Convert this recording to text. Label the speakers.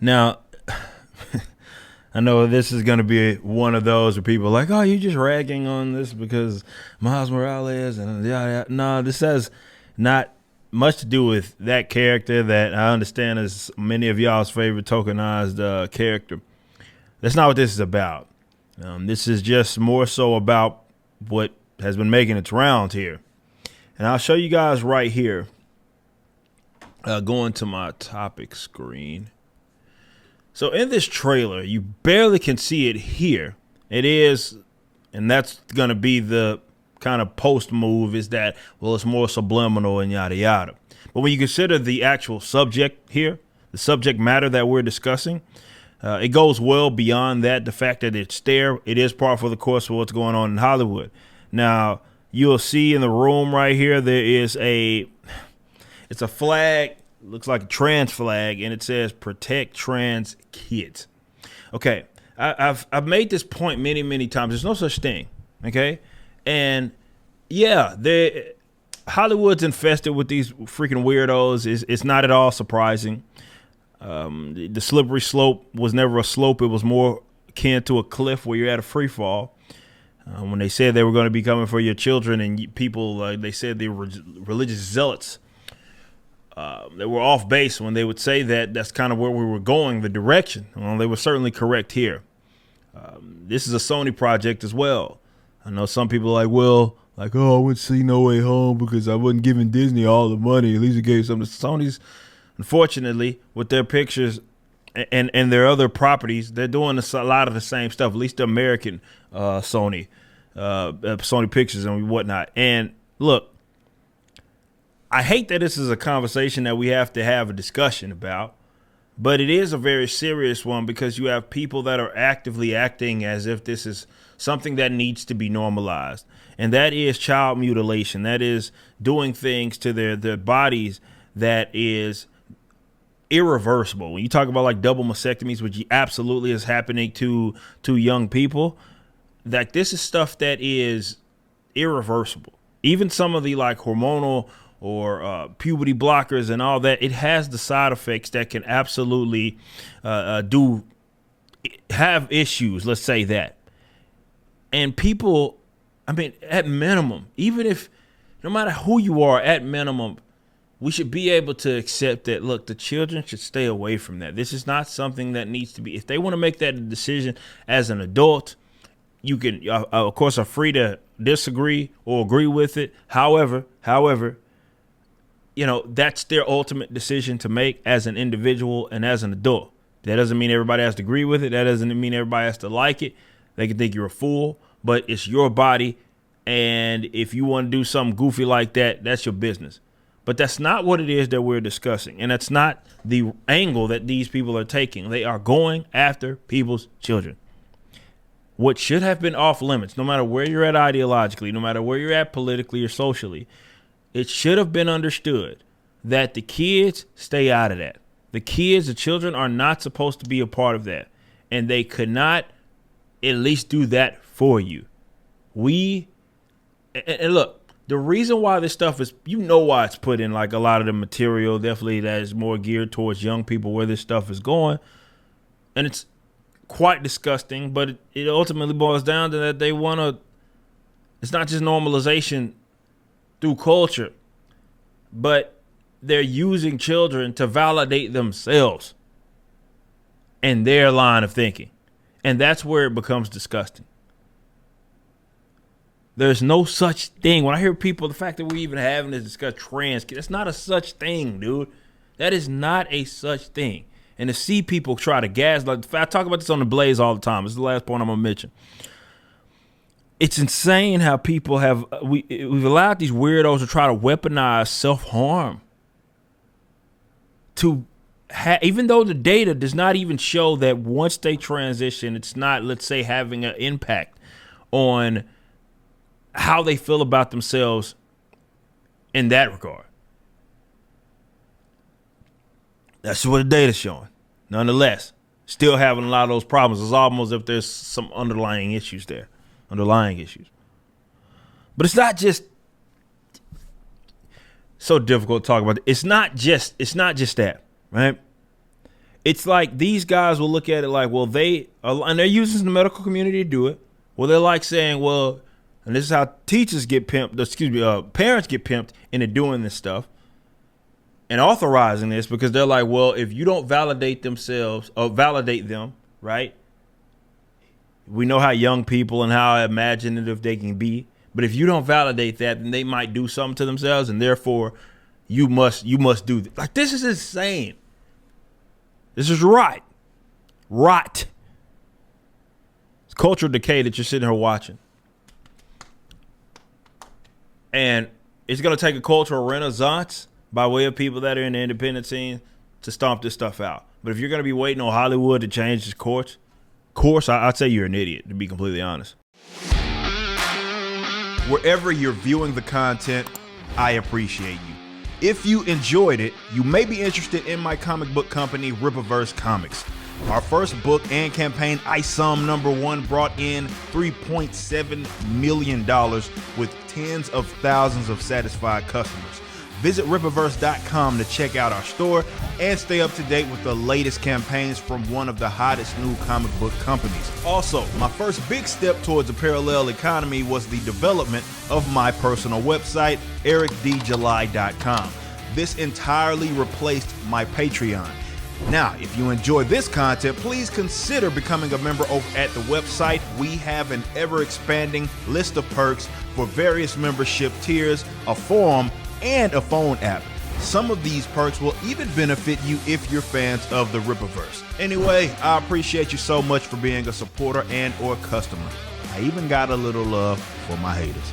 Speaker 1: Now, I know this is going to be one of those where people are like, oh, you're just ragging on this because Miles Morales and yeah. No, this has not much to do with that character that I understand is many of y'all's favorite tokenized character. That's not what this is about. This is just more so about what has been making its rounds here. And I'll show you guys right here. Going to my topic screen. So in this trailer, you barely can see it here. It is, and that's going to be the kind of post move is that, well, it's more subliminal and yada yada. But when you consider the actual subject here, the subject matter that we're discussing, it goes well beyond that. The fact that it's there, it is par for the course of what's going on in Hollywood. Now, you'll see in the room right here, there is it's a flag, looks like a trans flag, and it says protect trans kids. Okay, I've made this point many times. There's no such thing, okay? And yeah, Hollywood's infested with these freaking weirdos. It's not at all surprising. The slippery slope was never a slope. It was more akin to a cliff where you're at a free fall. When they said they were going to be coming for your children and people, they said they were religious zealots. They were off base when they would say that. That's kind of where we were going, the direction. Well, they were certainly correct here. This is a Sony project as well. I know some people are like, well, like, oh, I wouldn't see No Way Home because I wasn't giving Disney all the money. At least it gave some to Sony's. Unfortunately, with their pictures and their other properties, they're doing a lot of the same stuff, at least the American Sony Pictures and whatnot. And look, I hate that this is a conversation that we have to have a discussion about, but it is a very serious one because you have people that are actively acting as if this is something that needs to be normalized. And that is child mutilation. That is doing things to their bodies that is irreversible. When you talk about like double mastectomies, which absolutely is happening to young people, that this is stuff that is irreversible. Even some of the like hormonal or puberty blockers and all that, it has the side effects that can absolutely have issues. Let's say that. And people, I mean, at minimum, even if no matter who you are, at minimum, we should be able to accept that, look, the children should stay away from that. This is not something that needs to be. If they want to make that decision as an adult, you can, of course, are free to disagree or agree with it. However, you know, that's their ultimate decision to make as an individual and as an adult. That doesn't mean everybody has to agree with it. That doesn't mean everybody has to like it. They can think you're a fool, but it's your body. And if you want to do something goofy like that, that's your business. But that's not what it is that we're discussing. And that's not the angle that these people are taking. They are going after people's children. What should have been off limits, no matter where you're at ideologically, no matter where you're at politically or socially, it should have been understood that the kids stay out of that. The children are not supposed to be a part of that. And they could not at least do that for you. And look, the reason why this stuff is, you know why it's put in like a lot of the material, definitely that is more geared towards young people where this stuff is going. And it's quite disgusting, but it ultimately boils down to that they want to, it's not just normalization through culture, but they're using children to validate themselves and their line of thinking. And that's where it becomes disgusting. There's no such thing. When I hear people, the fact that we even having this discuss trans kids, that's not a such thing, dude. That is not a such thing. And to see people try to gaslight, I talk about this on the Blaze all the time. This is the last point I'm gonna mention. It's insane how people have we've allowed these weirdos to try to weaponize self-harm. Even though the data does not even show that once they transition, it's not, let's say, having an impact on how they feel about themselves in that regard. That's what the data's showing. Nonetheless, still having a lot of those problems. It's almost as if there's some underlying issues there. But it's not just so difficult to talk about. It's not just that, right? it's like these guys will look at it like, well, and they're using the medical community to do it. Well, they're like saying, well, and this is how teachers get pimped, parents get pimped into doing this stuff and authorizing this, because they're like, well, if you don't validate themselves or validate them, right? We know how young people and how imaginative they can be. But if you don't validate that, then they might do something to themselves, and therefore you must do this. Like, this is insane. This is rot. It's cultural decay that you're sitting here watching. And it's going to take a cultural renaissance by way of people that are in the independent scene to stomp this stuff out. But if you're going to be waiting on Hollywood to change its course, I'd say you're an idiot, to be completely honest. Wherever you're viewing the content, I appreciate you. If you enjoyed it, you may be interested in my comic book company, Rippaverse Comics. Our first book and campaign, ISOM #1, brought in $3.7 million with tens of thousands of satisfied customers. Visit Rippaverse.com to check out our store and stay up to date with the latest campaigns from one of the hottest new comic book companies. Also, my first big step towards a parallel economy was the development of my personal website, ericdjuly.com. This entirely replaced my Patreon. Now, if you enjoy this content, please consider becoming a member over at the website. We have an ever-expanding list of perks for various membership tiers, a forum, and a phone app. Some of these perks will even benefit you if you're fans of the Rippaverse. Anyway, I appreciate you so much for being a supporter and or customer. I even got a little love for my haters.